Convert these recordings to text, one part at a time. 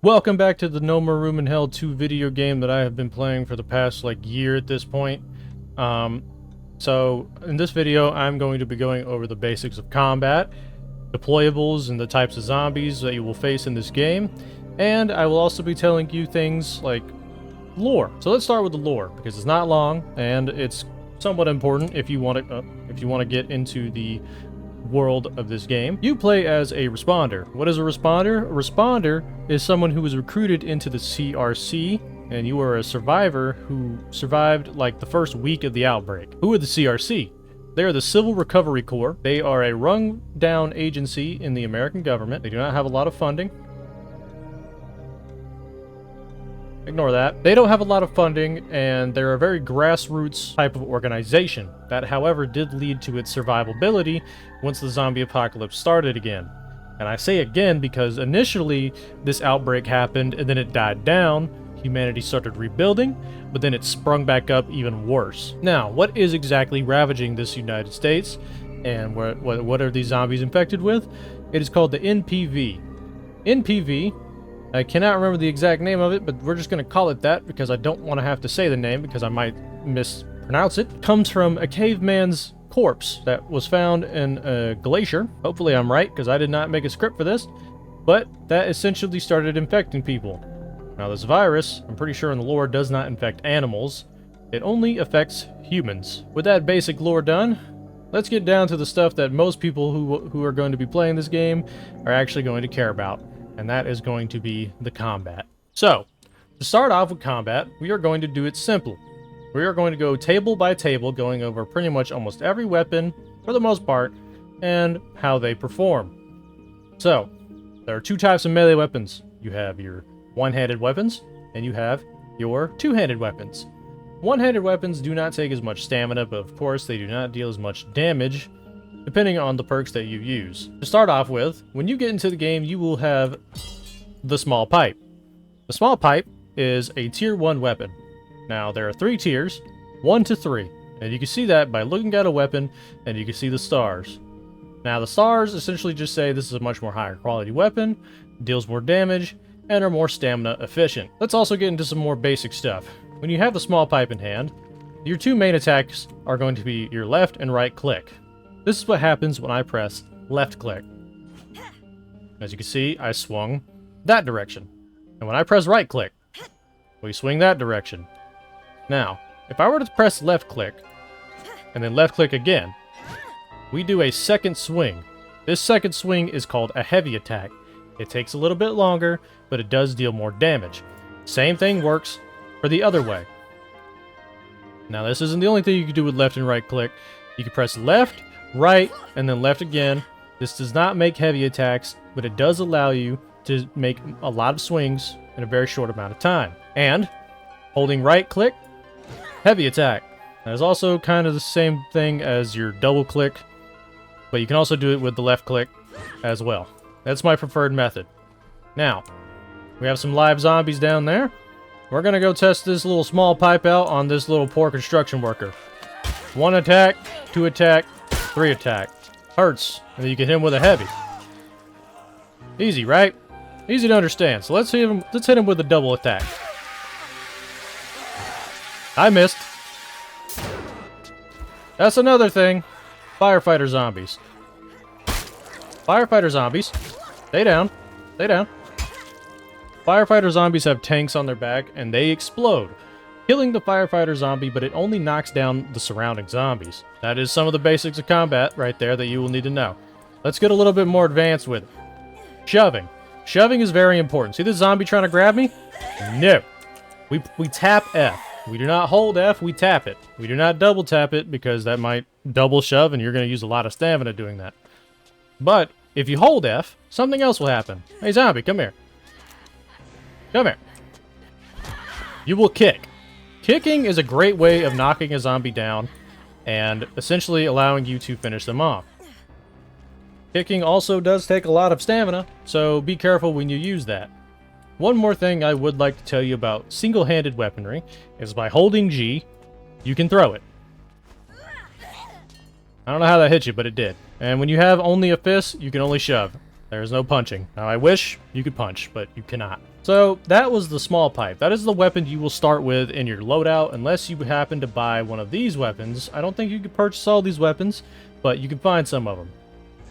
Welcome back to the No More Room in Hell 2 video game that I have been playing for the past year at this point. So in this video I'm going to be going over the basics of combat, deployables, and the types of zombies that you will face in this game, and I will also be telling you things like lore. So let's start with the lore because it's not long and it's somewhat important if you want to get into the world of this game. You play as a responder. What is a responder? A responder is someone who was recruited into the CRC, and you are a survivor who survived the first week of the outbreak. Who are the CRC? They are the Civil Recovery Corps. They are a run-down agency in the American government. They do not have a lot of funding. Ignore that. They don't have a lot of funding, and they're a very grassroots type of organization. That, however, did lead to its survivability once the zombie apocalypse started again. And I say again because initially this outbreak happened and then it died down. Humanity started rebuilding, but then it sprung back up even worse. Now, what is exactly ravaging this United States, and what are these zombies infected with? It is called the NPV. NPV, I cannot remember the exact name of it, but we're just going to call it that because I don't want to have to say the name because I might mispronounce it. Comes from a caveman's corpse that was found in a glacier. Hopefully I'm right because I did not make a script for this, but that essentially started infecting people. Now this virus, I'm pretty sure in the lore, does not infect animals. It only affects humans. With that basic lore done, let's get down to the stuff that most people who are going to be playing this game are actually going to care about. And that is going to be the combat. So, to start off with combat, we are going to do it simple. We are going to go table by table, going over pretty much almost every weapon, for the most part, and how they perform. So, there are two types of melee weapons. You have your one-handed weapons, and you have your two-handed weapons. One-handed weapons do not take as much stamina, but of course they do not deal as much damage, depending on the perks that you use. To start off with, when you get into the game, you will have the small pipe. The small pipe is a tier 1 weapon. Now, there are 3 tiers, 1 to 3, and you can see that by looking at a weapon, and you can see the stars. Now, the stars essentially just say this is a much more higher quality weapon, deals more damage, and are more stamina efficient. Let's also get into some more basic stuff. When you have the small pipe in hand, your 2 main attacks are going to be your left and right click. This is what happens when I press left click. As you can see, I swung that direction. And when I press right click, we swing that direction. Now, if I were to press left click, and then left click again, we do a second swing. This second swing is called a heavy attack. It takes a little bit longer, but it does deal more damage. Same thing works for the other way. Now, this isn't the only thing you can do with left and right click. You can press left, right, and then left again. This does not make heavy attacks, but it does allow you to make a lot of swings in a very short amount of time. And holding right click, heavy attack. That is also kind of the same thing as your double click, but you can also do it with the left click as well. That's my preferred method. Now, we have some live zombies down there. We're gonna go test this little small pipe out on this little poor construction worker. 1 attack, 2 attack, 3 attack. Hurts. And then you can hit him with a heavy. Easy, right? Easy to understand. So let's hit him with a double attack. I missed. That's another thing. Firefighter zombies. Firefighter zombies. Stay down. Stay down. Firefighter zombies have tanks on their back and they explode, killing the firefighter zombie, but it only knocks down the surrounding zombies. That is some of the basics of combat right there that you will need to know. Let's get a little bit more advanced with it. Shoving. Shoving is very important. See this zombie trying to grab me? No. We tap F. We do not hold F, we tap it. We do not double tap it because that might double shove and you're going to use a lot of stamina doing that. But if you hold F, something else will happen. Hey zombie, come here. Come here. You will kick. Kicking is a great way of knocking a zombie down and essentially allowing you to finish them off. Kicking also does take a lot of stamina, so be careful when you use that. One more thing I would like to tell you about single-handed weaponry is by holding G, you can throw it. I don't know how that hit you, but it did. And when you have only a fist, you can only shove. There's no punching. Now, I wish you could punch, but you cannot. So that was the small pipe. That is the weapon you will start with in your loadout unless you happen to buy one of these weapons. I don't think you can purchase all these weapons, but you can find some of them.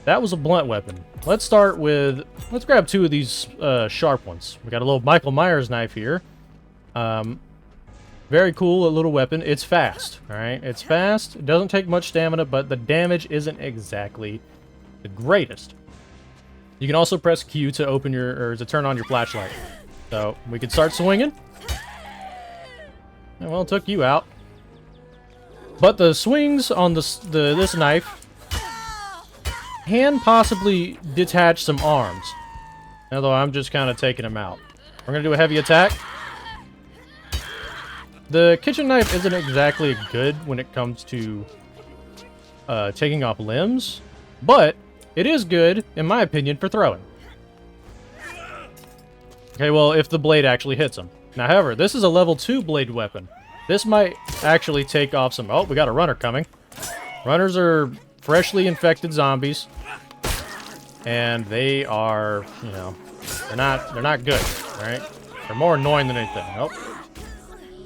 That was a blunt weapon. Let's start with, let's grab 2 of these sharp ones. We got a little Michael Myers knife here. Very cool, a little weapon. It's fast, all right? It's fast. It doesn't take much stamina, but the damage isn't exactly the greatest. You can also press Q to open your, or to turn on your flashlight. So we can start swinging. And well, it took you out. But the swings on this knife can possibly detach some arms. Although I'm just kind of taking them out. We're going to do a heavy attack. The kitchen knife isn't exactly good when it comes to taking off limbs, but it is good, in my opinion, for throwing. Okay, well, if the blade actually hits him. Now, however, this is a level 2 blade weapon. This might actually take off some... Oh, we got a runner coming. Runners are freshly infected zombies. And they are, you know, they're not good, right? They're more annoying than anything. Oh.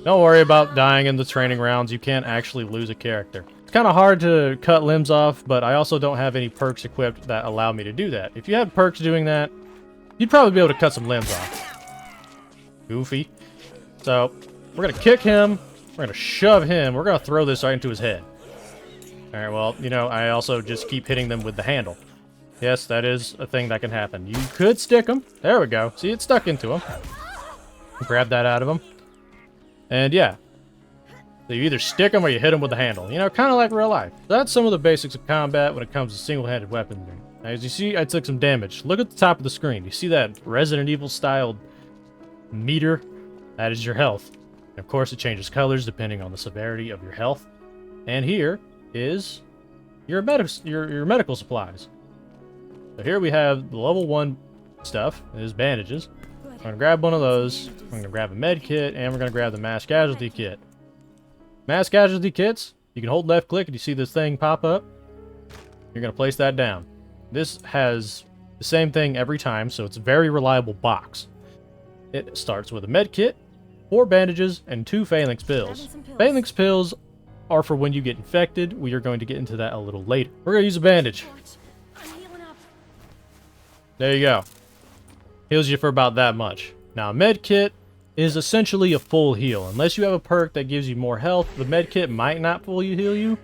Don't worry about dying in the training rounds. You can't actually lose a character. It's kind of hard to cut limbs off, but I also don't have any perks equipped that allow me to do that. If you had perks doing that, you'd probably be able to cut some limbs off. Goofy. So, we're going to kick him. We're going to shove him. We're going to throw this right into his head. Alright, well, you know, I also just keep hitting them with the handle. Yes, that is a thing that can happen. You could stick him. There we go. See, it stuck into him. Grab that out of him. And yeah, so you either stick them or you hit them with the handle. You know, kind of like real life. So that's some of the basics of combat when it comes to single-handed weaponry. Now, as you see, I took some damage. Look at the top of the screen. You see that Resident Evil-styled meter? That is your health. And of course, it changes colors depending on the severity of your health. And here is your medical supplies. So here we have the level 1 stuff. It is bandages. I'm going to grab one of those, I'm going to grab a med kit, and we're going to grab the mass casualty kit. Mass casualty kits, you can hold left click and you see this thing pop up. You're going to place that down. This has the same thing every time, so it's a very reliable box. It starts with a med kit, 4 bandages, and 2 phalanx pills. Phalanx pills are for when you get infected. We are going to get into that a little later. We're going to use a bandage. There you go. Heals you for about that much. Now, a med kit is essentially a full heal. Unless you have a perk that gives you more health, the med kit might not fully heal you.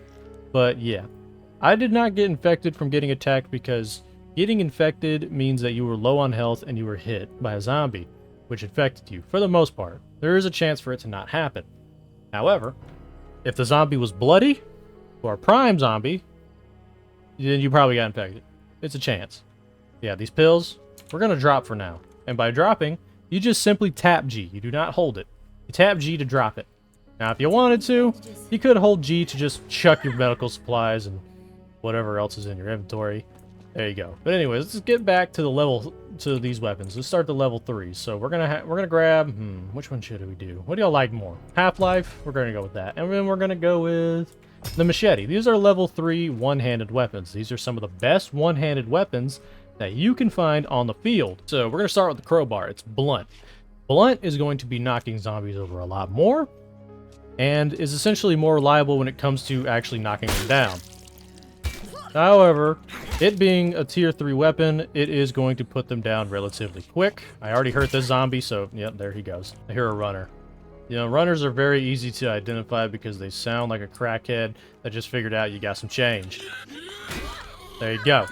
But yeah, I did not get infected from getting attacked because getting infected means that you were low on health and you were hit by a zombie, which infected you. For the most part, there is a chance for it to not happen. However, if the zombie was bloody or a prime zombie, then you probably got infected. It's a chance. Yeah, these pills, we're going to drop for now. And by dropping, you just simply tap G. You do not hold it. You tap G to drop it. Now, if you wanted to, you could hold G to just chuck your medical supplies and whatever else is in your inventory. There you go. But anyways, let's get back to these weapons. Let's start the level 3. So we're gonna grab, which one should we do? What do y'all like more? Half-Life? We're gonna go with that. And then we're gonna go with the machete. These are level 3 one-handed weapons. These are some of the best one-handed weapons that you can find on the field. So we're going to start with the crowbar. It's blunt. Blunt is going to be knocking zombies over a lot more and is essentially more reliable when it comes to actually knocking them down. However, it being a tier 3 weapon, it is going to put them down relatively quick. I already hurt this zombie, so yeah, there he goes. I hear a runner. You know, runners are very easy to identify because they sound like a crackhead that just figured out you got some change. There you go.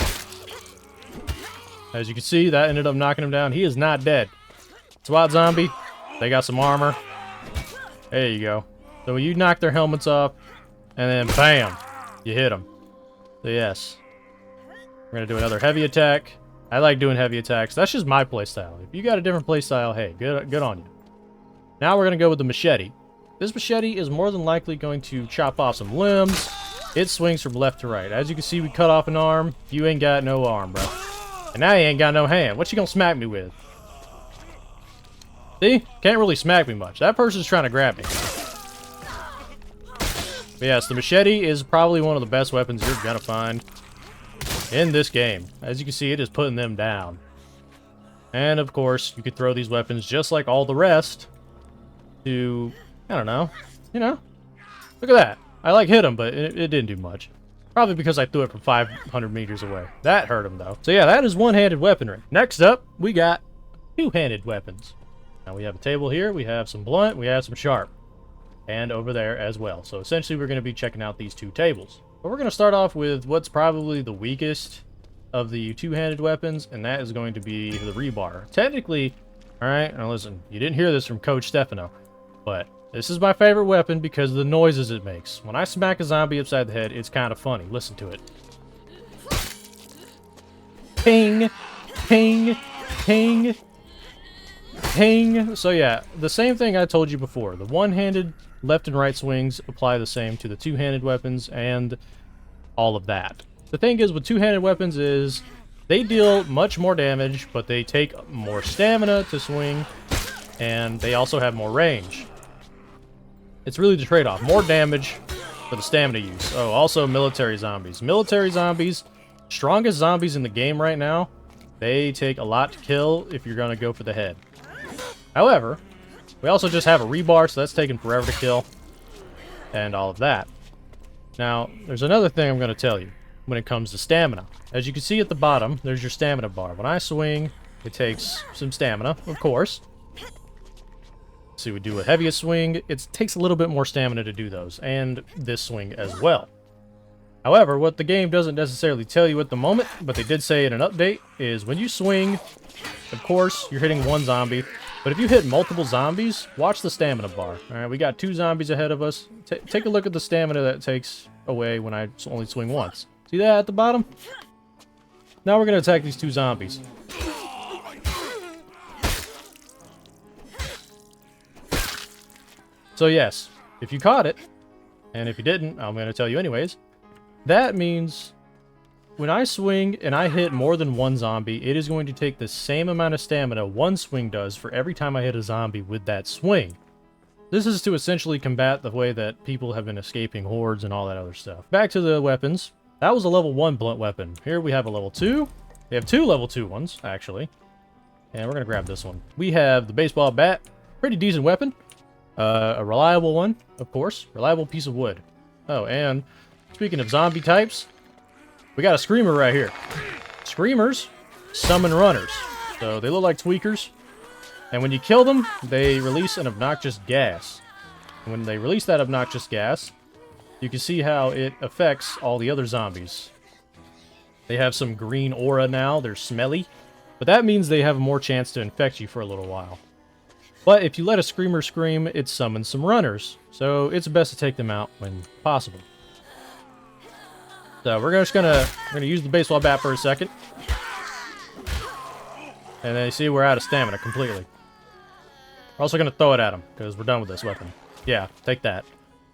As you can see, that ended up knocking him down. He is not dead. SWAT zombie. They got some armor. There you go. So when you knock their helmets off, and then bam, you hit them. So yes. We're going to do another heavy attack. I like doing heavy attacks. That's just my playstyle. If you got a different playstyle, hey, good on you. Now we're going to go with the machete. This machete is more than likely going to chop off some limbs. It swings from left to right. As you can see, we cut off an arm. You ain't got no arm, bro. And now you ain't got no hand. What you gonna smack me with? See? Can't really smack me much. That person's trying to grab me. But yes, the machete is probably one of the best weapons you're gonna find in this game. As you can see, it is putting them down. And of course, you could throw these weapons just like all the rest to, I don't know, you know? Look at that. I like hit him, but it didn't do much. Probably because I threw it from 500 meters away. That hurt him though. So yeah, that is one-handed weaponry. Next up, we got two-handed weapons. Now we have a table here, we have some blunt, we have some sharp. And over there as well. So essentially we're going to be checking out these two tables. But we're going to start off with what's probably the weakest of the two-handed weapons, and that is going to be the rebar. Technically, alright, now listen, you didn't hear this from Coach Stefano, but this is my favorite weapon because of the noises it makes. When I smack a zombie upside the head, it's kind of funny. Listen to it. Ping, ping, ping, ping. So yeah, the same thing I told you before. The one-handed left and right swings apply the same to the two-handed weapons and all of that. The thing is with two-handed weapons is they deal much more damage, but they take more stamina to swing, and they also have more range. It's really the trade-off. More damage for the stamina use. Oh, also military zombies. Military zombies, strongest zombies in the game right now, they take a lot to kill if you're going to go for the head. However, we also just have a rebar, so that's taking forever to kill, and all of that. Now, there's another thing I'm going to tell you when it comes to stamina. As you can see at the bottom, there's your stamina bar. When I swing, it takes some stamina, of course. So we do a heaviest swing, it takes a little bit more stamina to do those, and this swing as well. However, what the game doesn't necessarily tell you at the moment, but they did say in an update, is when you swing, of course, you're hitting one zombie, but if you hit multiple zombies, watch the stamina bar. Alright, we got two zombies ahead of us. Take a look at the stamina that takes away when I only swing once. See that at the bottom? Now we're going to attack these two zombies. So yes, if you caught it, and if you didn't, I'm going to tell you anyways, that means when I swing and I hit more than one zombie, it is going to take the same amount of stamina one swing does for every time I hit a zombie with that swing. This is to essentially combat the way that people have been escaping hordes and all that other stuff. Back to the weapons. That was a level 1 blunt weapon. Here we have a level 2. We have two level 2 ones, actually. And we're going to grab this one. We have the baseball bat. Pretty decent weapon. A reliable one, of course. Reliable piece of wood. Oh, and speaking of zombie types, we got a screamer right here. Screamers summon runners. So they look like tweakers. And when you kill them, they release an obnoxious gas. And when they release that obnoxious gas, you can see how it affects all the other zombies. They have some green aura now. They're smelly. But that means they have more chance to infect you for a little while. But if you let a screamer scream, it summons some runners. So it's best to take them out when possible. So we're just gonna use the baseball bat for a second. And then you see we're out of stamina completely. We're also gonna throw it at them, because we're done with this weapon. Yeah, take that.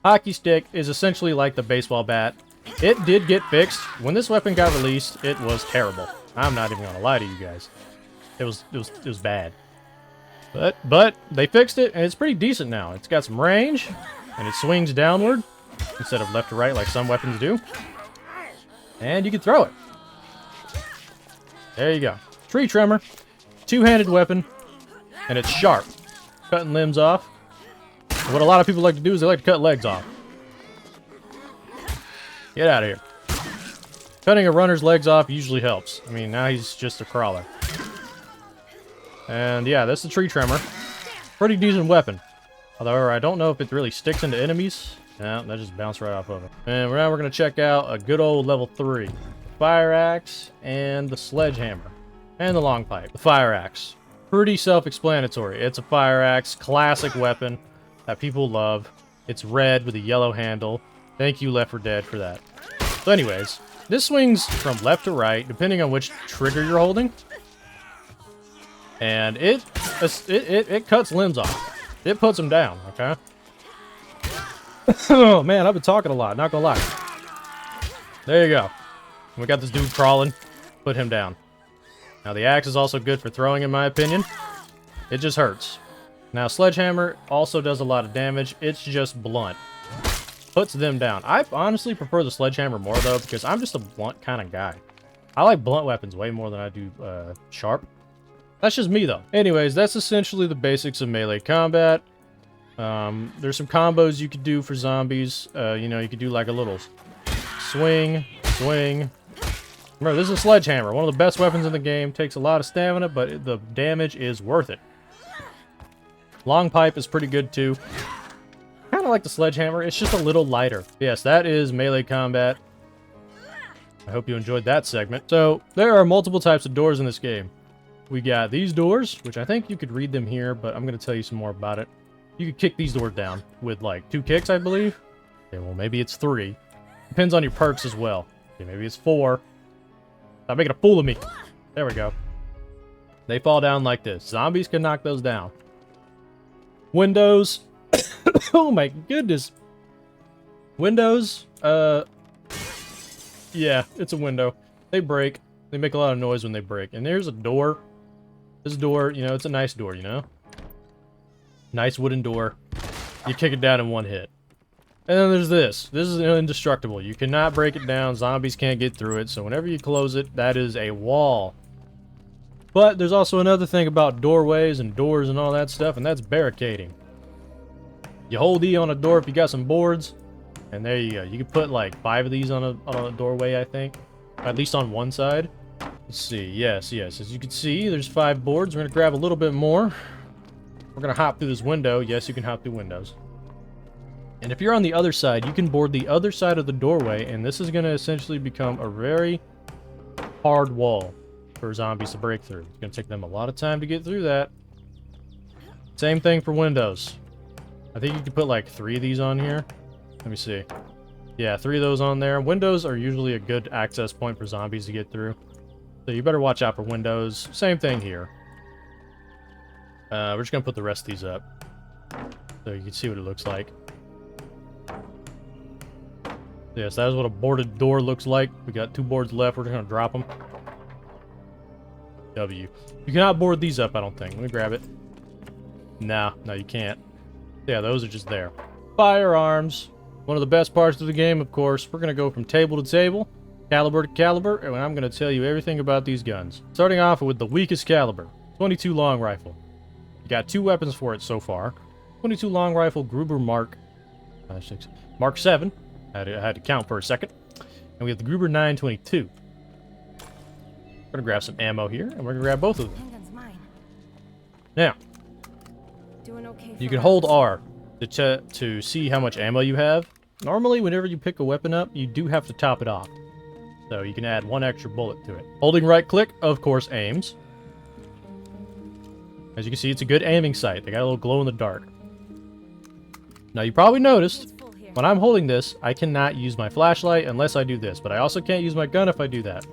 Hockey stick is essentially like the baseball bat. It did get fixed. When this weapon got released, it was terrible. I'm not even gonna lie to you guys. It was bad. But they fixed it, and it's pretty decent now. It's got some range, and it swings downward instead of left to right like some weapons do. And you can throw it. There you go. Tree trimmer. Two-handed weapon. And it's sharp. Cutting limbs off. And what a lot of people like to do is they like to cut legs off. Get out of here. Cutting a runner's legs off usually helps. I mean, now he's just a crawler. And yeah, that's the tree trimmer. Pretty decent weapon. Although I don't know if it really sticks into enemies. No, that just bounced right off of it. And now we're going to check out a good old level 3. Fire axe and the sledgehammer. And the long pipe. The fire axe. Pretty self-explanatory. It's a fire axe, classic weapon that people love. It's red with a yellow handle. Thank you, Left 4 Dead, for that. So anyways, this swings from left to right, depending on which trigger you're holding. And it cuts limbs off. It puts them down, okay? Oh, man, I've been talking a lot, not gonna lie. There you go. We got this dude crawling. Put him down. Now, the axe is also good for throwing, in my opinion. It just hurts. Now, sledgehammer also does a lot of damage. It's just blunt. Puts them down. I honestly prefer the sledgehammer more, though, because I'm just a blunt kind of guy. I like blunt weapons way more than I do sharp. That's just me, though. Anyways, that's essentially the basics of melee combat. There's some combos you could do for zombies. You know, you could do like a little swing, swing. Remember, this is a sledgehammer. One of the best weapons in the game. Takes a lot of stamina, but the damage is worth it. Long pipe is pretty good, too. Kind of like the sledgehammer. It's just a little lighter. Yes, that is melee combat. I hope you enjoyed that segment. So, there are multiple types of doors in this game. We got these doors, which I think you could read them here, but I'm going to tell you some more about it. You could kick these doors down with, like, 2 kicks, I believe. Okay, well, maybe it's 3. Depends on your perks as well. Okay, maybe it's 4. Stop making a fool of me. There we go. They fall down like this. Zombies can knock those down. Windows. Oh my goodness. Windows. Yeah, it's a window. They break. They make a lot of noise when they break. And there's a door. This door, you know, it's a nice door, you know? Nice wooden door. You kick it down in 1 hit. And then there's this. This is indestructible. You cannot break it down. Zombies can't get through it. So whenever you close it, that is a wall. But there's also another thing about doorways and doors and all that stuff, and that's barricading. You hold E on a door if you got some boards, and there you go. You can put like 5 of these on a doorway, I think. At least on one side. Let's see. Yes. As you can see, there's 5 boards. We're going to grab a little bit more. We're going to hop through this window. Yes, you can hop through windows. And if you're on the other side, you can board the other side of the doorway, and this is going to essentially become a very hard wall for zombies to break through. It's going to take them a lot of time to get through that. Same thing for windows. I think you can put like 3 of these on here. Let me see. Yeah, 3 of those on there. Windows are usually a good access point for zombies to get through. So you better watch out for windows. Same thing here. We're just going to put the rest of these up so you can see what it looks like. Yes, that is what a boarded door looks like. We got 2 boards left. We're just going to drop them. W. You cannot board these up, I don't think. Let me grab it. No, you can't. Yeah, those are just there. Firearms. One of the best parts of the game, of course. We're going to go from table to table, caliber to caliber, and I'm going to tell you everything about these guns. Starting off with the weakest caliber, 22 long rifle. You got 2 weapons for it so far. 22 long rifle Gruber Mark 7. I had to count for a second. And we have the Gruber 922. We're going to grab some ammo here, and we're going to grab both of them. Now, you can hold R to see how much ammo you have. Normally, whenever you pick a weapon up, you do have to top it off. So you can add 1 extra bullet to it. Holding right click, of course, aims. As you can see, it's a good aiming sight. They got a little glow in the dark. Now, you probably noticed, when I'm holding this, I cannot use my flashlight unless I do this. But I also can't use my gun if I do that.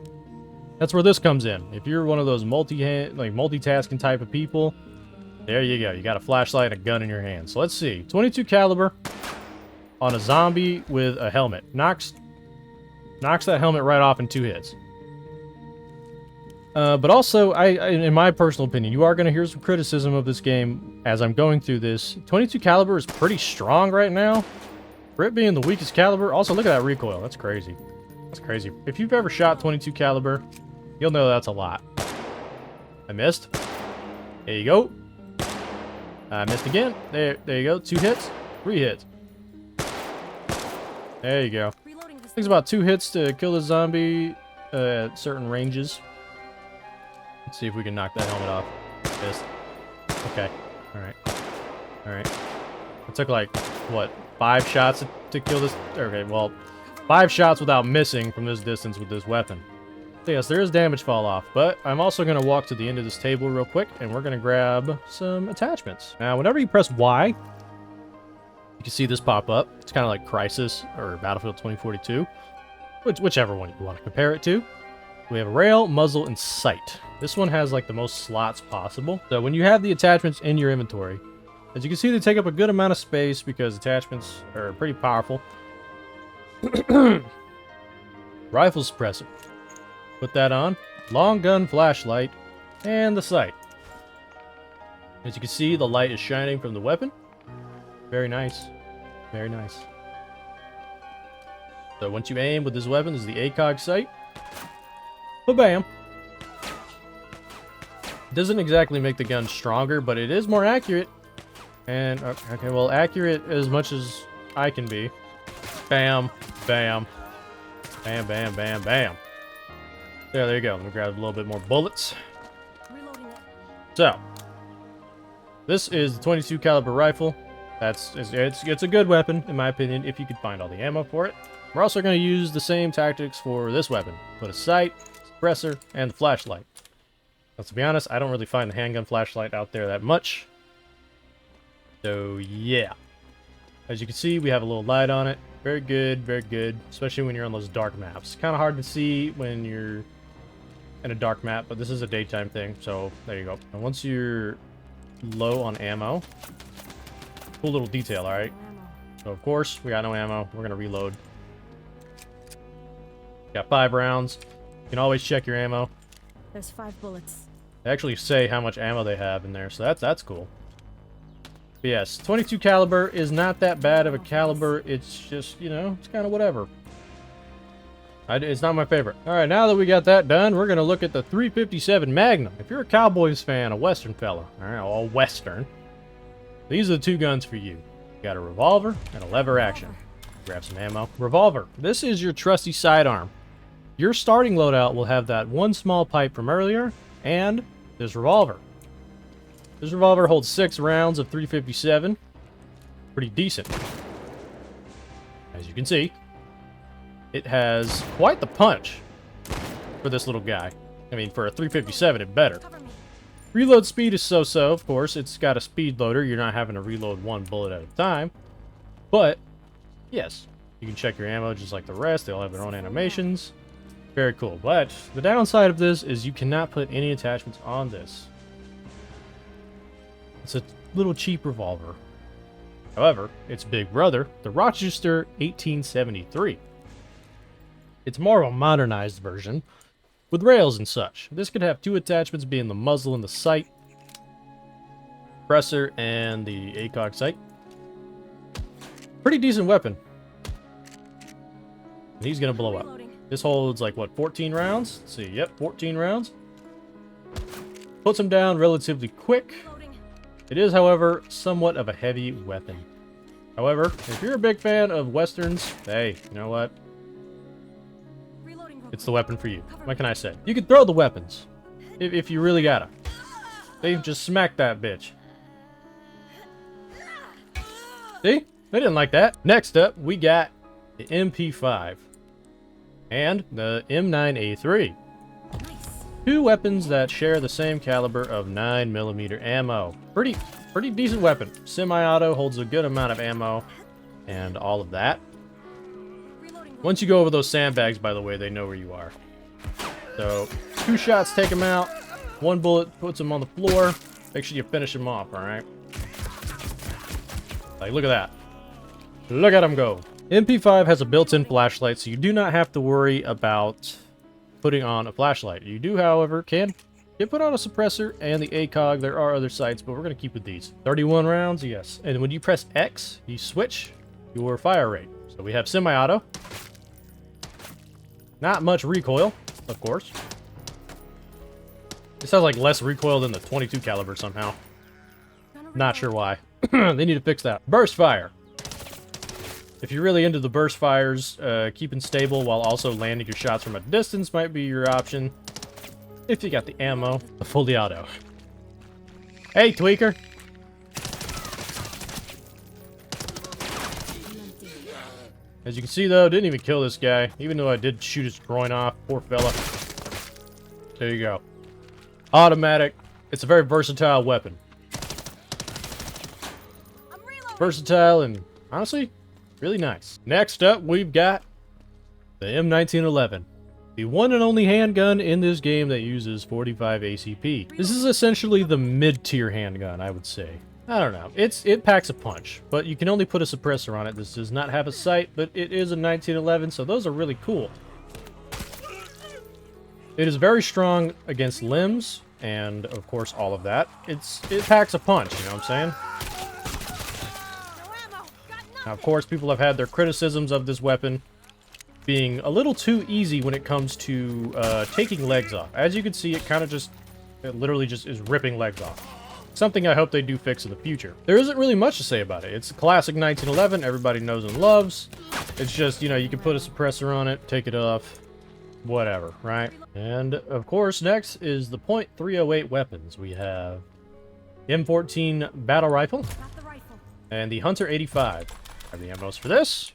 That's where this comes in. If you're one of those multitasking type of people, there you go. You got a flashlight and a gun in your hand. So let's see. 22 caliber on a zombie with a helmet. Knocks that helmet right off in 2 hits. But also, in my personal opinion, you are going to hear some criticism of this game as I'm going through this. 22 caliber is pretty strong right now. For it being the weakest caliber. Also, look at that recoil. That's crazy. That's crazy. If you've ever shot 22 caliber, you'll know that's a lot. I missed. There you go. I missed again. There you go. 2 hits. 3 hits. There you go. Takes about 2 hits to kill the zombie at certain ranges. Let's see if we can knock that helmet off. Missed. Okay. Alright. It took like, what, 5 shots to kill this? Okay, well, 5 shots without missing from this distance with this weapon. So yes, there is damage fall off, but I'm also going to walk to the end of this table real quick, and we're going to grab some attachments. Now, whenever you press Y, you can see this pop up. It's kind of like Crisis or Battlefield 2042, whichever one you want to compare it to. We have a rail, muzzle, and sight. This one has like the most slots possible. So when you have the attachments in your inventory, as you can see, they take up a good amount of space because attachments are pretty powerful. Rifle suppressor. Put that on. Long gun flashlight. And the sight. As you can see, the light is shining from the weapon. Very nice. Very nice. So once you aim with this weapon, this is the ACOG sight. Ba-bam. doesn't exactly make the gun stronger, but it is more accurate. And, okay, well, accurate as much as I can be. Bam, bam, bam, bam, bam, bam. Yeah, there you go. Let me grab a little bit more bullets. So, this is the 22 caliber rifle. It's a good weapon, in my opinion, if you could find all the ammo for it. We're also going to use the same tactics for this weapon. Put a sight, suppressor, and the flashlight. Now, to be honest, I don't really find the handgun flashlight out there that much. So, yeah. As you can see, we have a little light on it. Very good, especially when you're on those dark maps. Kind of hard to see when you're in a dark map, but this is a daytime thing, so there you go. And once you're low on ammo, cool little detail, alright? So, of course, we got no ammo. We're going to reload. Got 5 rounds. You can always check your ammo. There's 5 bullets. They actually say how much ammo they have in there, so that's cool. But yes, 22 caliber is not that bad of a caliber. It's just, you know, it's kind of whatever. It's not my favorite. Alright, now that we got that done, we're going to look at the 357 Magnum. If you're a Cowboys fan, a Western fella, alright, all Western, these are the 2 guns for you. You got a revolver and a lever action. Grab some ammo. Revolver. This is your trusty sidearm. Your starting loadout will have that one small pipe from earlier, and this revolver. This revolver holds 6 rounds of 357. Pretty decent. As you can see, it has quite the punch for this little guy. I mean, for a 357, it better. Reload speed is so-so, of course. It's got a speed loader. You're not having to reload 1 bullet at a time. But, yes, you can check your ammo just like the rest. They all have their own animations. Very cool. But the downside of this is you cannot put any attachments on this. It's a little cheap revolver. However, its big brother, the Rochester 1873. It's more of a modernized version, with rails and such. This could have 2 attachments, being the muzzle and the sight, suppressor, and the ACOG sight. Pretty decent weapon. And he's gonna blow up. This holds like, what, 14 rounds? Let's see, yep, 14 rounds. Puts him down relatively quick. It is, however, somewhat of a heavy weapon. However, if you're a big fan of Westerns, hey, you know what? It's the weapon for you. What can I say? You can throw the weapons, if you really gotta. They just smack that bitch. See? They didn't like that. Next up, we got the MP5 and the M9A3. 2 weapons that share the same caliber of 9mm ammo. Pretty decent weapon. Semi-auto, holds a good amount of ammo and all of that. Once you go over those sandbags, by the way, they know where you are. So, 2 shots take them out. 1 bullet puts them on the floor. Make sure you finish them off, alright? Like, look at that. Look at them go. MP5 has a built-in flashlight, so you do not have to worry about putting on a flashlight. You do, however, can put on a suppressor and the ACOG. There are other sights, but we're going to keep with these. 31 rounds, yes. And when you press X, you switch your fire rate. So we have semi-auto. Not much recoil, of course. This has like less recoil than the 22 caliber somehow. Not sure why. They need to fix that. Burst fire. If you're really into the burst fires, keeping stable while also landing your shots from a distance might be your option. If you got the ammo, a fully auto. Hey, tweaker. As you can see, though, didn't even kill this guy, even though I did shoot his groin off. Poor fella. There you go. Automatic. It's a very versatile weapon. Versatile and, honestly, really nice. Next up, we've got the M1911. The one and only handgun in this game that uses 45 ACP. This is essentially the mid-tier handgun, I would say. I don't know. It packs a punch, but you can only put a suppressor on it. This does not have a sight, but it is a 1911, so those are really cool. It is very strong against limbs, and of course all of that. It packs a punch, you know what I'm saying? Now, of course, people have had their criticisms of this weapon being a little too easy when it comes to taking legs off. As you can see, it kind of just It literally just is ripping legs off. Something I hope they do fix in the future. There isn't really much to say about it. It's a classic 1911, everybody knows and loves. It's just, you know, you can put a suppressor on it, take it off, whatever, right? And, of course, next is the .308 weapons. We have the M14 battle rifle Got the rifle. and the Hunter 85. Have the ammos for this.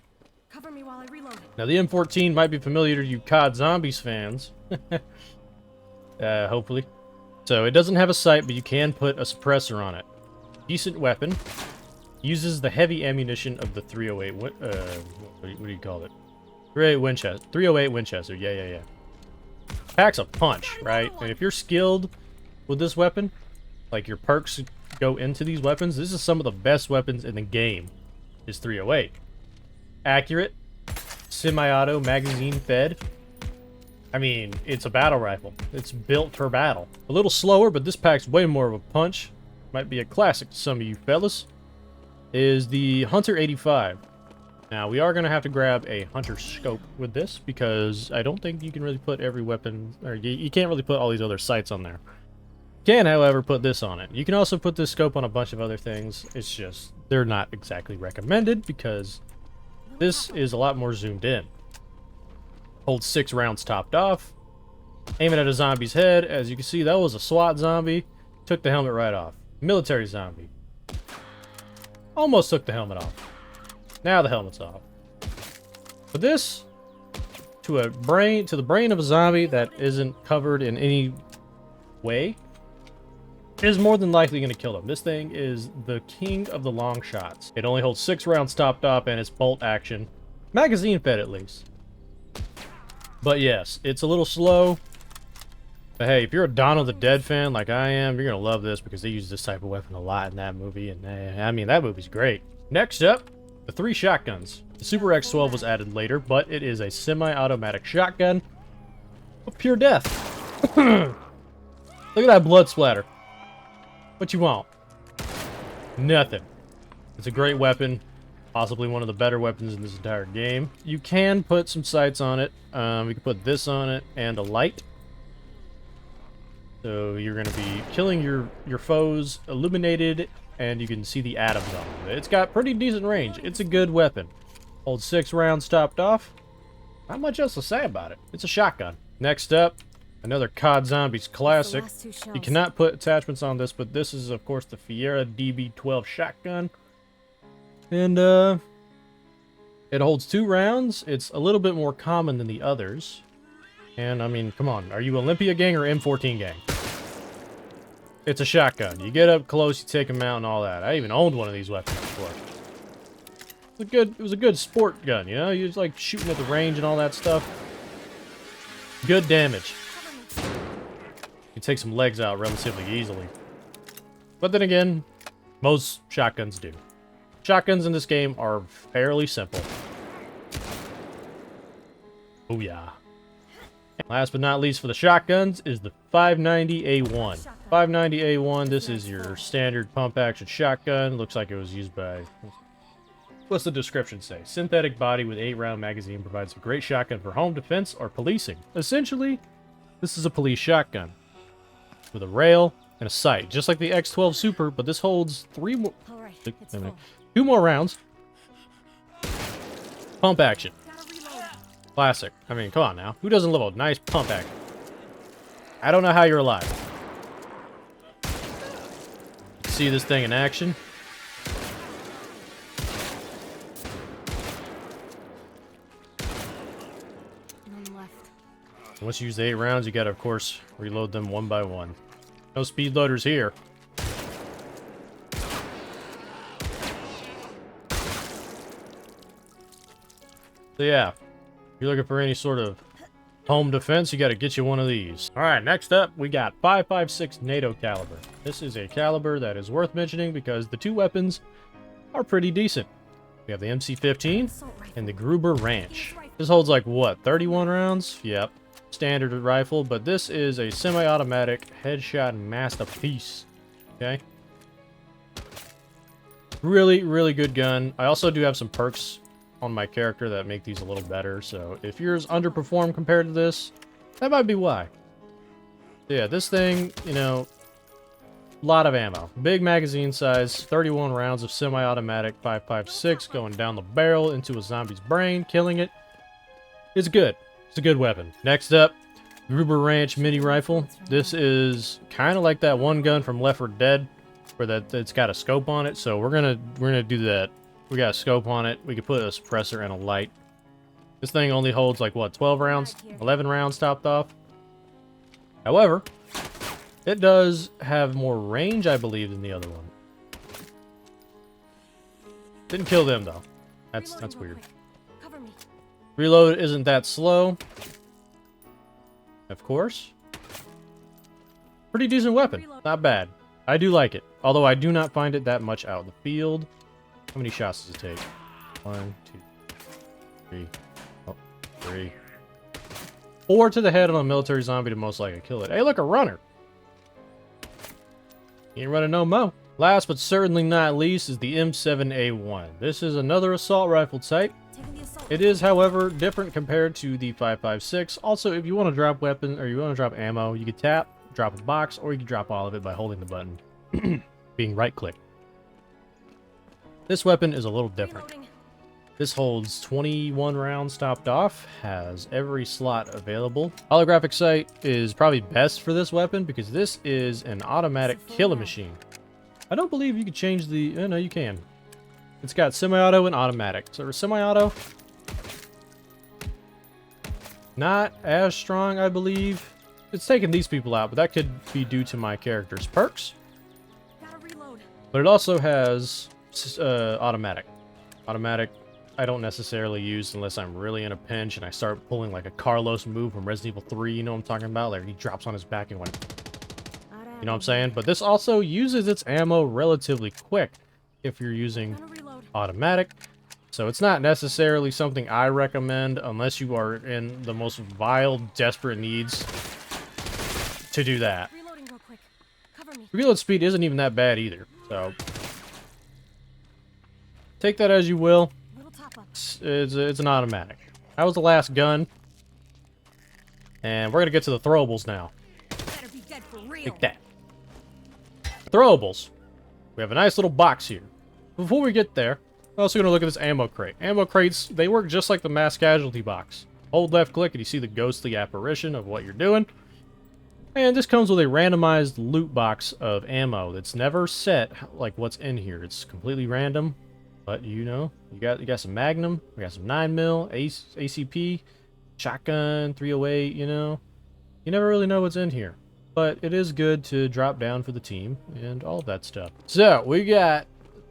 Cover me while I reload it. Now, the M14 might be familiar to you COD Zombies fans. Hopefully. So, it doesn't have a sight, but you can put a suppressor on it. Decent weapon. Uses the heavy ammunition of the 308, what do you call it? 308 Winchester. 308 Winchester, yeah. Packs a punch, right? And if you're skilled with this weapon, like your perks go into these weapons, this is some of the best weapons in the game, is 308. Accurate, semi-auto, magazine fed. I mean, it's a battle rifle. It's built for battle. A little slower, but this packs way more of a punch. Might be a classic to some of you fellas. Is the Hunter 85. Now, we are going to have to grab a Hunter scope with this, because I don't think you can really put every weapon, or you can't really put all these other sights on there. You can, however, put this on it. You can also put this scope on a bunch of other things. It's just, they're not exactly recommended, because this is a lot more zoomed in. Holds 6 rounds topped off. Aiming at a zombie's head. As you can see, that was a SWAT zombie. Took the helmet right off. Military zombie. Almost took the helmet off. Now the helmet's off. But this, to the brain of a zombie that isn't covered in any way, is more than likely going to kill him. This thing is the king of the long shots. It only holds 6 rounds topped off, and it's bolt action. Magazine fed, at least. But yes, it's a little slow. But hey, if you're a Dawn of the Dead fan like I am, you're going to love this, because they use this type of weapon a lot in that movie. And I mean, that movie's great. Next up, the 3 shotguns. The Super X12 was added later, but it is a semi-automatic shotgun of pure death. Look at that blood splatter. What you want? Nothing. It's a great weapon. Possibly one of the better weapons in this entire game. You can put some sights on it. We can put this on it and a light. So you're going to be killing your foes illuminated, and you can see the atoms on it. It's got pretty decent range. It's a good weapon. Holds 6 rounds topped off. Not much else to say about it. It's a shotgun. Next up, another COD Zombies classic. You cannot put attachments on this, but this is, of course, the Fiera DB12 shotgun. And, it holds 2 rounds. It's a little bit more common than the others. And, I mean, come on. Are you Olympia gang or M14 gang? It's a shotgun. You get up close, you take them out and all that. I even owned one of these weapons before. It was a good sport gun, you know? You was like shooting at the range and all that stuff. Good damage. You take some legs out relatively easily. But then again, most shotguns do. Shotguns in this game are fairly simple. Booyah. Last but not least for the shotguns is the 590A1. 590A1, this is your standard pump action shotgun. Looks like it was used by... What's the description say? Synthetic body with 8-round magazine provides a great shotgun for home defense or policing. Essentially, this is a police shotgun. With a rail and a sight. Just like the X12 Super, but this holds 3 more... Alright, it's full. 2 more rounds. Pump action. Classic. I mean, come on now. Who doesn't love a nice pump action? I don't know how you're alive. See this thing in action. None left. Once you use the 8 rounds, you gotta, of course, reload them one by one. No speed loaders here. So yeah, if you're looking for any sort of home defense, you got to get you one of these. All right, next up, we got 5.56 NATO caliber. This is a caliber that is worth mentioning because the 2 weapons are pretty decent. We have the MC-15 and the Gruber Ranch. This holds like, what, 31 rounds? Yep, standard rifle, but this is a semi-automatic headshot masterpiece. Okay? Really, really good gun. I also do have some perks on my character that make these a little better, so if yours underperformed compared to this, that might be why. Yeah, this thing, you know, a lot of ammo. Big magazine size, 31 rounds of semi-automatic 5.56 going down the barrel into a zombie's brain, killing it. It's good. It's a good weapon. Next up, Gruber Ranch mini rifle. This is kind of like that one gun from Left 4 Dead, where it's got a scope on it. So we're gonna do that. We got a scope on it. We can put a suppressor and a light. This thing only holds like what, 12 rounds, 11 rounds topped off. However, it does have more range, I believe, than the other one. Didn't kill them though. That's weird. Cover me. Reload isn't that slow. Of course. Pretty decent weapon. Not bad. I do like it. Although I do not find it that much out in the field. How many shots does it take? 1, 2, 3. Oh, 3. 4 to the head on a military zombie to most likely kill it. Hey, look, a runner. He ain't running no mo. Last but certainly not least is the M7A1. This is another assault rifle type. Taking the assault. It is, however, different compared to the 5.56. Also, if you want to drop weapon or you want to drop ammo, you can tap, drop a box, or you can drop all of it by holding the button, being right-click. This weapon is a little different. Reloading. This holds 21 rounds topped off, has every slot available. Holographic sight is probably best for this weapon because this is an automatic killing machine. I don't believe you can change the... Oh, no, you can. It's got semi-auto and automatic. So semi-auto, not as strong, I believe. It's taking these people out, but that could be due to my character's perks. Gotta reload. But it also has automatic. Automatic, I don't necessarily use unless I'm really in a pinch and I start pulling like a Carlos move from Resident Evil 3, you know what I'm talking about? Like he drops on his back and went... You know what I'm saying? But this also uses its ammo relatively quick if you're using Gotta reload. automatic. So it's not necessarily something I recommend unless you are in the most vile, desperate needs to do that. Reloading real quick. Cover me. Reload speed isn't even that bad either. So take that as you will. Little top up. It's an automatic. That was the last gun. And we're going to get to the throwables now. Better be dead for real. Take that. Throwables. We have a nice little box here. Before we get there, we're also going to look at this ammo crate. Ammo crates, they work just like the mass casualty box. Hold left click and you see the ghostly apparition of what you're doing. And this comes with a randomized loot box of ammo that's never set like what's in here. It's completely random. But you know, you got some Magnum, we got some 9mm, ACP, shotgun, 308, you know. You never really know what's in here. But it is good to drop down for the team and all of that stuff. So, we got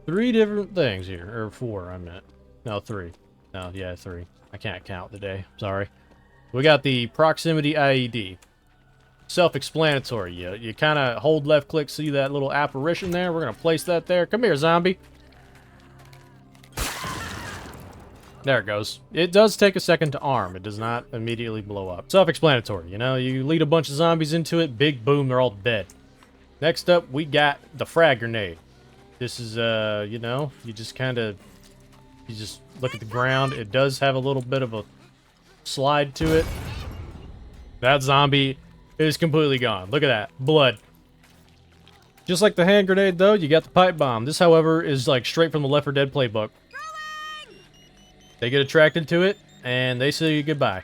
3 different things here. Or 4, I meant. No, 3. No, yeah, 3. I can't count today. Sorry. We got the proximity IED. Self-explanatory. You kind of hold left click, see that little apparition there? We're going to place that there. Come here, zombie. There it goes. It does take a second to arm. It does not immediately blow up. Self-explanatory, you know? You lead a bunch of zombies into it, big boom, they're all dead. Next up, we got the frag grenade. This is, you know, you just look at the ground. It does have a little bit of a slide to it. That zombie is completely gone. Look at that. Blood. Just like the hand grenade, though, you got the pipe bomb. This, however, is like straight from the Left 4 Dead playbook. They get attracted to it, and they say goodbye.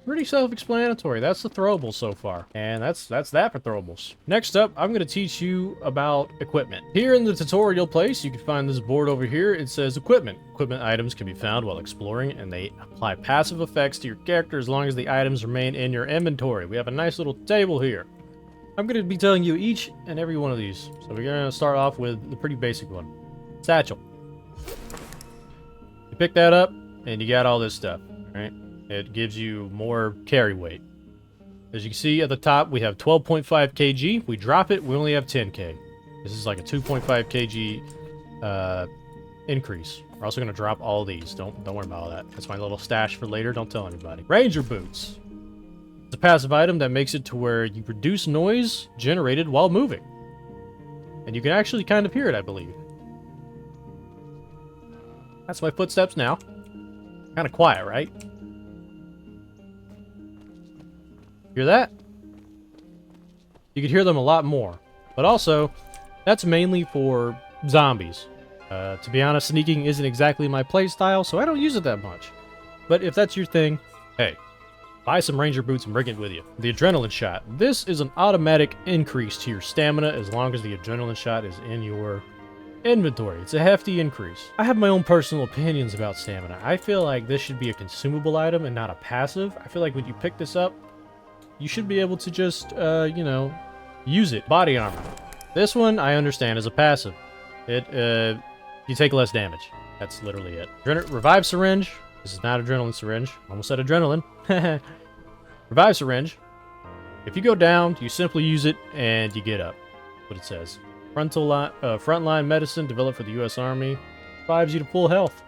Pretty self-explanatory. That's the throwables so far. And that's that for throwables. Next up, I'm going to teach you about equipment. Here in the tutorial place, you can find this board over here. It says equipment. Equipment items can be found while exploring, and they apply passive effects to your character as long as the items remain in your inventory. We have a nice little table here. I'm going to be telling you each and every one of these. So we're going to start off with the pretty basic one. Satchel. You pick that up, and you got all this stuff, right? It gives you more carry weight. As you can see at the top, we have 12.5 kg. We drop it, we only have 10k. This is like a 2.5 kg increase. We're also going to drop all these. Don't worry about all that. That's my little stash for later. Don't tell anybody. Ranger boots. It's a passive item that makes it to where you reduce noise generated while moving. And you can actually kind of hear it, I believe. That's my footsteps now. Kind of quiet, right? Hear that? You could hear them a lot more. But also, that's mainly for zombies. To be honest, sneaking isn't exactly my playstyle, so I don't use it that much. But if that's your thing, hey, buy some ranger boots and bring it with you. The adrenaline shot. This is an automatic increase to your stamina as long as the adrenaline shot is in your inventory. It's a hefty increase. I have my own personal opinions about stamina. I feel like this should be a consumable item and not a passive. I feel like when you pick this up, you should be able to just, you know, use it. Body armor. This one, I understand, is a passive. You take less damage. That's literally it. Revive syringe. This is not adrenaline syringe. Almost said adrenaline. Revive syringe. If you go down, you simply use it and you get up. What it says. Frontline medicine developed for the U.S. Army. Revives you to full health.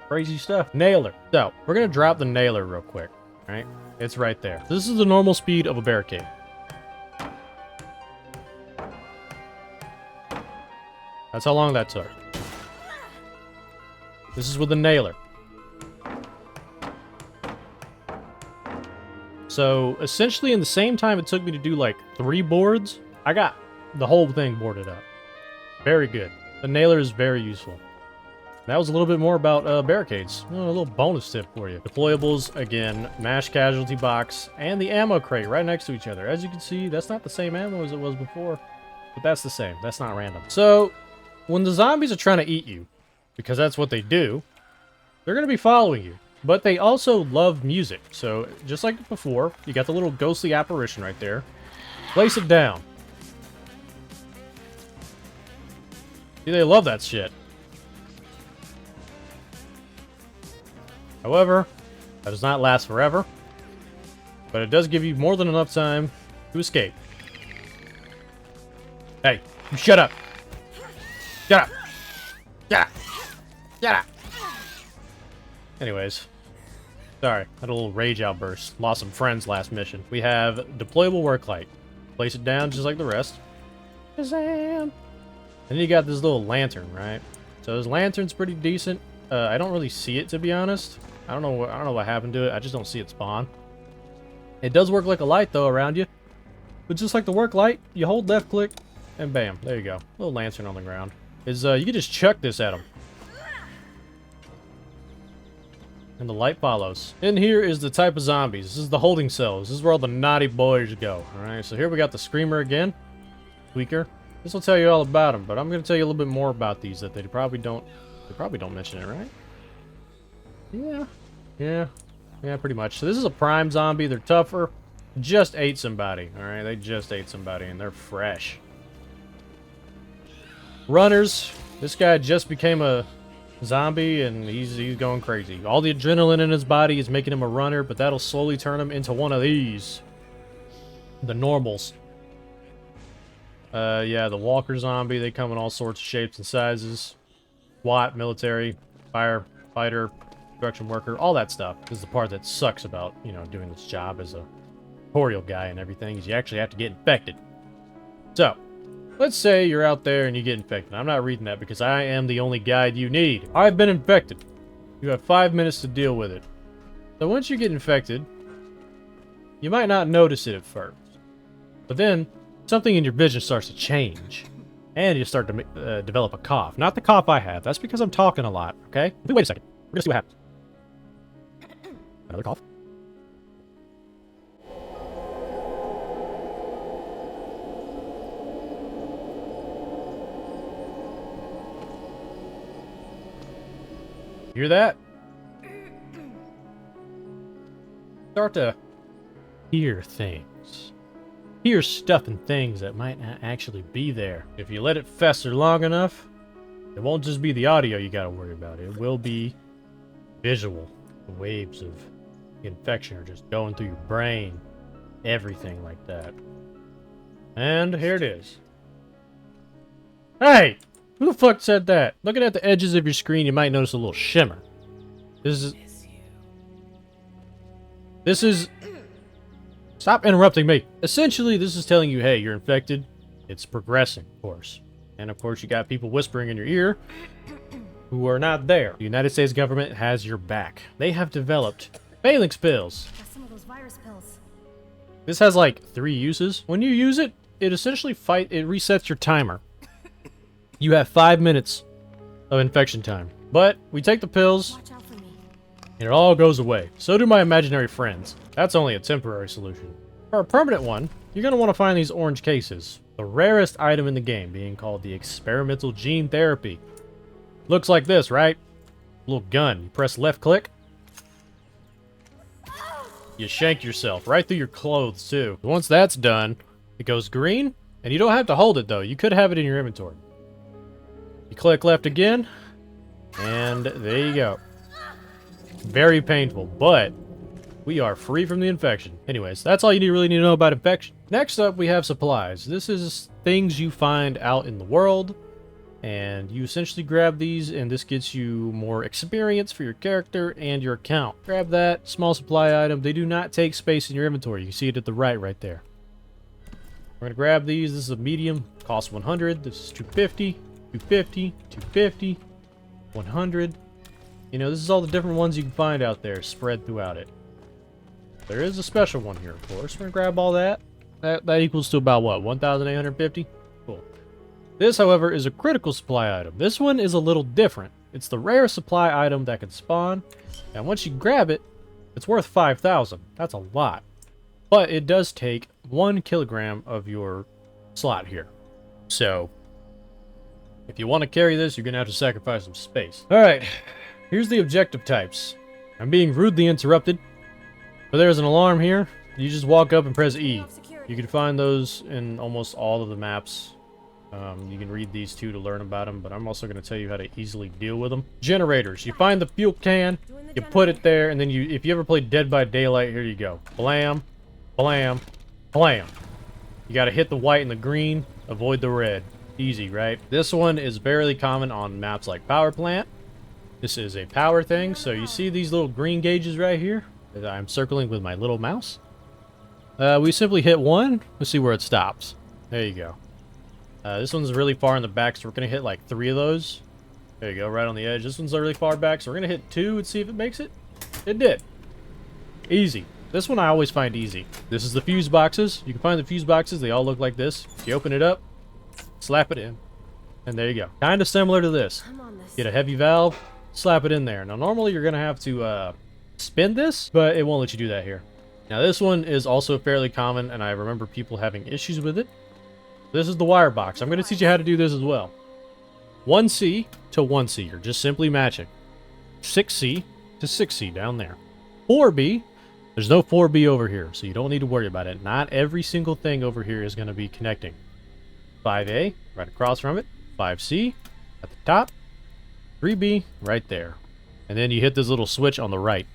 Crazy stuff. Nailer. So, we're going to drop the nailer real quick. Right? It's right there. This is the normal speed of a barricade. That's how long that took. This is with the nailer. So, essentially in the same time it took me to do like 3 boards, I got the whole thing boarded up. Very good. The nailer is very useful. That was a little bit more about barricades. A little bonus tip for you. Deployables, again, mash casualty box, and the ammo crate right next to each other. As you can see, that's not the same ammo as it was before, but that's the same. That's not random. So, when the zombies are trying to eat you, because that's what they do, they're going to be following you. But they also love music. So, just like before, you got the little ghostly apparition right there. Place it down. See, they love that shit. However, that does not last forever. But it does give you more than enough time to escape. Hey, you shut up. Shut up. Shut up. Shut up. Anyways. Sorry, had a little rage outburst. Lost some friends last mission. We have deployable work light. Place it down just like the rest. Shazam! And then you got this little lantern, right? So this lantern's pretty decent. I don't really see it, to be honest. I don't know what happened to it. I just don't see it spawn. It does work like a light though around you. But just like the work light, you hold left click and bam, there you go. Little lantern on the ground. You can just chuck this at them. And the light follows. In here is the type of zombies. This is the holding cells. This is where all the naughty boys go. Alright, so here we got the screamer again. Tweaker. This will tell you all about them, but I'm going to tell you a little bit more about these that they probably don't mention it, right? Yeah, pretty much. So this is a prime zombie. They're tougher. Just ate somebody. Alright, they just ate somebody and they're fresh. Runners. This guy just became a zombie and he's going crazy. All the adrenaline in his body is making him a runner, but that'll slowly turn him into one of these. The normals. Yeah, the walker zombie. They come in all sorts of shapes and sizes. SWAT, military, firefighter, construction worker, all that stuff. This is the part that sucks about, you know, doing this job as a tutorial guy and everything, is you actually have to get infected. So, let's say you're out there and you get infected. I'm not reading that because I am the only guide you need. I've been infected. You have 5 minutes to deal with it. So once you get infected, you might not notice it at first. But then, something in your vision starts to change. And you start to develop a cough. Not the cough I have. That's because I'm talking a lot, okay? Wait a second. We're gonna see what happens. Another cough. Hear that? Start to hear things. Hear stuff and things that might not actually be there. If you let it fester long enough, it won't just be the audio you gotta worry about. It will be visual. The waves of infection are just going through your brain. Everything like that. And here it is. Hey! Who the fuck said that? Looking at the edges of your screen, you might notice a little shimmer. This is... Stop interrupting me. Essentially, this is telling you, hey, you're infected. It's progressing, of course. And of course, you got people whispering in your ear who are not there. The United States government has your back. They have developed phalanx pills. Got some of those virus pills. This has like 3 uses. When you use it, it essentially it resets your timer. You have 5 minutes of infection time. But we take the pills, Watch out for me. and it all goes away. So do my imaginary friends. That's only a temporary solution. For a permanent one, you're going to want to find these orange cases. The rarest item in the game being called the experimental gene therapy. Looks like this, right? Little gun. You press left click. You shank yourself right through your clothes, too. Once that's done, it goes green, and you don't have to hold it, though. You could have it in your inventory. You click left again, and there you go. Very painful, but we are free from the infection. Anyways, that's all you really need to know about infection. Next up, we have supplies. This is things you find out in the world, and you essentially grab these, and this gets you more experience for your character and your account. Grab that small supply item. They do not take space in your inventory. You can see it at the right there. We're gonna grab these. This is a medium, costs 100. This is 250, 250, 250, 100. You know, this is all the different ones you can find out there spread throughout it. There is a special one here, of course. We're gonna grab all that. That equals to about what, 1,850? Cool. This, however, is a critical supply item. This one is a little different. It's the rare supply item that can spawn, and once you grab it, it's worth 5,000. That's a lot. But it does take 1 kilogram of your slot here. So, if you want to carry this, you're going to have to sacrifice some space. Alright, here's the objective types. I'm being rudely interrupted, but there's an alarm here. You just walk up and press E. You can find those in almost all of the maps. You can read these too to learn about them, but I'm also going to tell you how to easily deal with them. Generators. You find the fuel can, you put it there, and then if you ever played Dead by Daylight, here you go. Blam, blam, blam. You got to hit the white and the green, avoid the red. Easy, right? This one is very common on maps like Power Plant. This is a power thing, so you see these little green gauges right here that I'm circling with my little mouse? We simply hit one. Let's see where it stops. There you go. This one's really far in the back, so we're going to hit like 3 of those. There you go, right on the edge. This one's really far back, so we're going to hit 2 and see if it makes it. It did. Easy. This one I always find easy. This is the fuse boxes. You can find the fuse boxes. They all look like this. If you open it up, slap it in, and there you go. Kind of similar to this. Get a heavy valve, slap it in there. Now, normally you're going to have to spin this, but it won't let you do that here. Now, this one is also fairly common, and I remember people having issues with it. This is the wire box. I'm going to teach you how to do this as well. 1C to 1C. You're just simply matching. 6C to 6C down there. 4B. There's no 4B over here, so you don't need to worry about it. Not every single thing over here is going to be connecting. 5A, right across from it. 5C, at the top. 3B, right there. And then you hit this little switch on the right.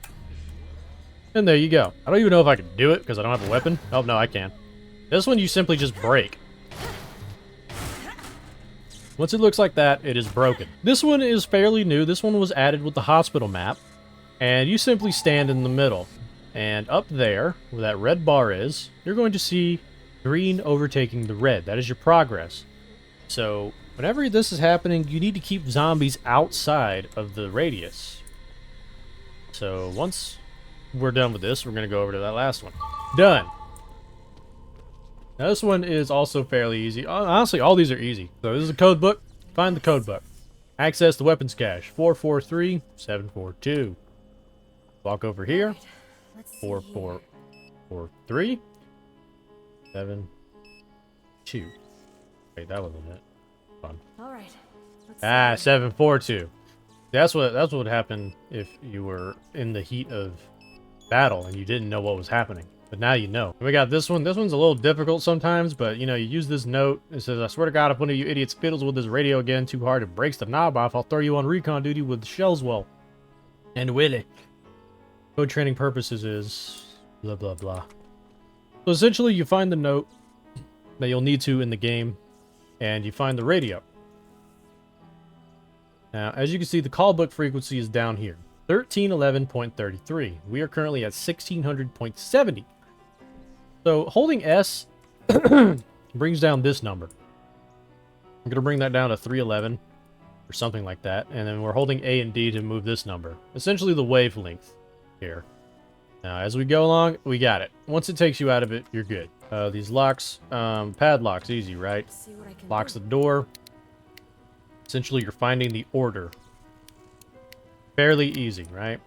And there you go. I don't even know if I can do it, because I don't have a weapon. Oh, no, I can. This one you simply just break. Once it looks like that, it is broken. This one is fairly new. This one was added with the hospital map. And you simply stand in the middle. And up there, where that red bar is, you're going to see green overtaking the red. That is your progress. So, whenever this is happening, you need to keep zombies outside of the radius. So, once we're done with this, we're going to go over to that last one. Done. Now, this one is also fairly easy. Honestly, all these are easy. So, this is a code book. Find the code book. Access the weapons cache. 443742. Walk over here. 4443 72. Wait, that wasn't it. Fun. All right. 742. That's what would happen if you were in the heat of battle and you didn't know what was happening. But now you know. We got this one. This one's a little difficult sometimes, but you know, you use this note. It says, I swear to God, if one of you idiots fiddles with this radio again too hard and breaks the knob off, I'll throw you on recon duty with Shellswell. And Willie. Code training purposes is blah, blah, blah. So essentially, you find the note that you'll need to in the game, and you find the radio. Now, as you can see, the call book frequency is down here. 1311.33. We are currently at 1600.70. So holding S brings down this number. I'm going to bring that down to 311 or something like that. And then we're holding A and D to move this number. Essentially the wavelength here. Now, as we go along, we got it. Once it takes you out of it, you're good. These locks, padlocks, easy, right? See what I can Locks the do. door. Essentially, you're finding the order. Fairly easy, right?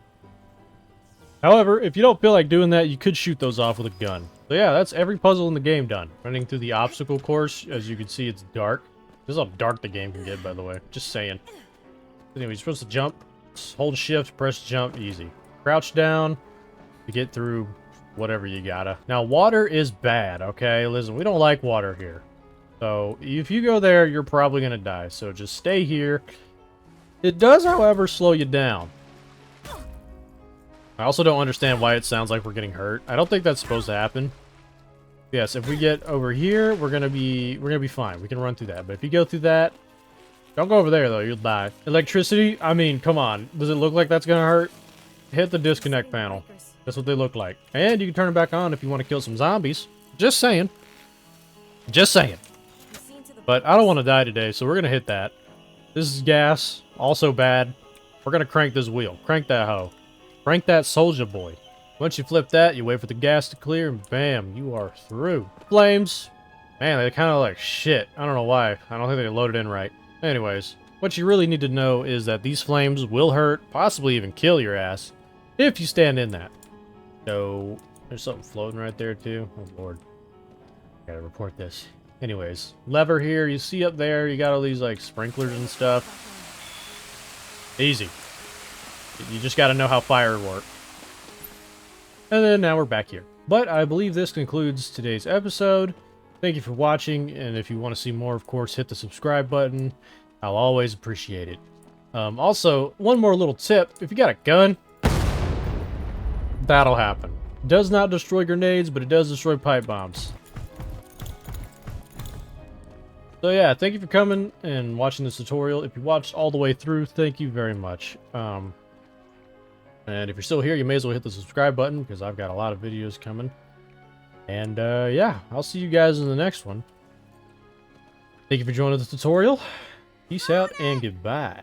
However, if you don't feel like doing that, you could shoot those off with a gun. So yeah, that's every puzzle in the game done. Running through the obstacle course, as you can see, it's dark. This is how dark the game can get, by the way. Just saying. Anyway, you're supposed to jump, hold shift, press jump, easy. Crouch down to get through whatever you gotta. Now, water is bad, okay? Listen, we don't like water here. So, if you go there, you're probably gonna die. So, just stay here. It does, however, slow you down. I also don't understand why it sounds like we're getting hurt. I don't think that's supposed to happen. Yes, if we get over here, we're gonna be fine. We can run through that. But if you go through that, don't go over there though, you'll die. Electricity, I mean, come on. Does it look like that's gonna hurt? Hit the disconnect panel. That's what they look like. And you can turn it back on if you want to kill some zombies. Just saying. Just saying. But I don't want to die today, so we're gonna hit that. This is gas, also bad. We're gonna crank this wheel. Crank that hoe. Crank that soldier boy. Once you flip that, you wait for the gas to clear, and bam, you are through. Flames. Man, they kind of like shit. I don't know why. I don't think they loaded in right. Anyways, what you really need to know is that these flames will hurt, possibly even kill your ass, if you stand in that. So, there's something floating right there too. Oh lord. Gotta report this. Anyways, lever here, you see up there, you got all these like sprinklers and stuff. Easy. You just gotta know how fire works. And then now we're back here. But I believe this concludes today's episode. Thank you for watching, and if you want to see more, of course, hit the subscribe button. I'll always appreciate it. Also, one more little tip. If you got a gun, that'll happen. Does not destroy grenades, but it does destroy pipe bombs. So yeah, thank you for coming and watching this tutorial. If you watched all the way through, thank you very much. And if you're still here, you may as well hit the subscribe button, because I've got a lot of videos coming. And yeah, I'll see you guys in the next one. Thank you for joining the tutorial. Peace out and goodbye.